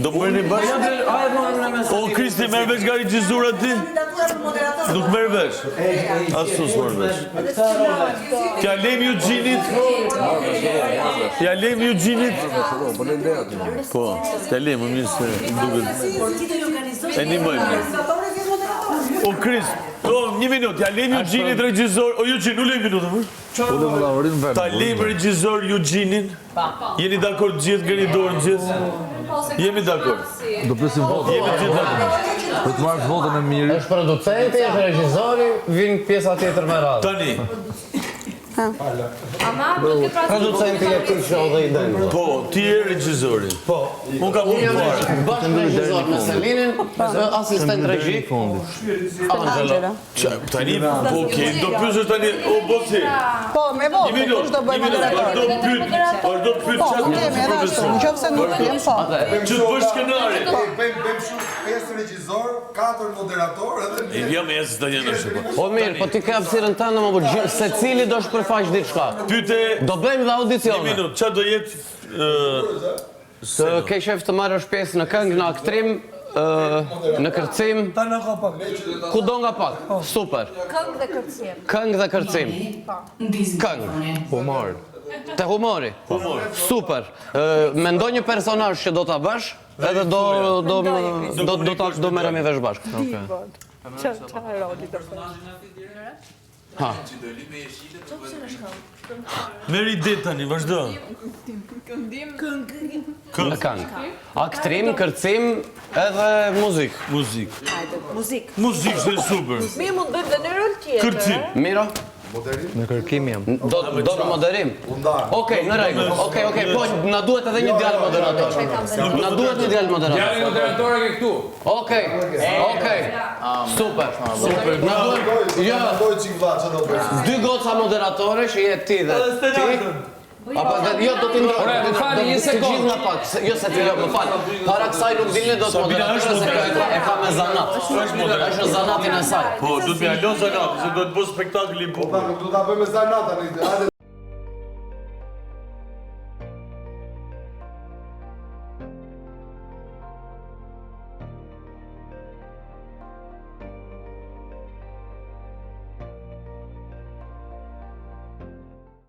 Do mërë një bashkë? O, Kristi, merë vesh nga regjizura ti? Nuk merë vesh? Asus merë vesh. Kja lem ju gjinit? Kja lem ju gjinit? Po, kja lem, më mirë se duket. E një mëjmë. O, Krist, një minut, ja lem ju gjinit regjizor. O, ju gjin, u lem minutë, mërë? Ta lem regjizor ju gjinin? Jeni dakord gjithë, gëni dorën gjithë? Jemi dakord. Do presim votën. Jemi gjithë dakord. Do të marrë votën e mirë. Është producenti, është regjizori, vinë pjesa tjetër me radhë. Tani. Producenti e këtij show dhe i den. Po, ti je regjizori. Po. Unë kam unë parë. Bashkë regjizor me Selinin, asistent regji. Angela. Tani, po, okej, do pyesësh tani, o, bosi. Po, me votë, kush do bëjë moderator? Do pyet Po, nuk jemi edhe ashtu, në qoftë se nuk jem, po. Që të bësh skenari. Bëjmë shumë 5 regjizor, 4 moderator edhe... Jo, me jesë të njënë është. Po mirë, po ti ke hapësirën tënde më përgjithë, se cili do shpërfaq diçka. Pyte... Do bëjmë dhe audicione. Një minut, qa do jetë... Të ke shef të marrësh pjesë në këngë, në aktrim, në kërcim. Ku do nga pak. Super. Këngë dhe kërcim. Këngë dhe kërcim. Këngë. Humor. Te humori. Super. Mendoj një personazh që do ta bësh, edhe do merremi vesh bashkë. Çfarë roli do bëj? Ha. Meri ide tani, vazhdo. Këngë. Aktrim, kërcim, edhe muzik. Muzik. Muzik. Muzik është super. Mirë mund bëjmë dhe në rol tjetër. Kërcim. Miro? Në kërkim jam. Do në moderim? Okej, në rregull. Okej, po na duhet edhe një djalë moderator. Na duhet një djalë moderator. Djalë moderator ke këtu. Okej. Super. Na duhet. Jo, dy goca moderatore që je ti dhe ti. Apo jo do t'i ndroj. Ore, më fali një sekondë. Gjithë nga pak. Jo se ti jo, më fal. Para kësaj nuk dilni do të moderatorë se e ka me zanat. Është zanatin e saj. Po, du t'me alon zanat, se do të bëj spektakli po. Du t'a bëjmë zanat,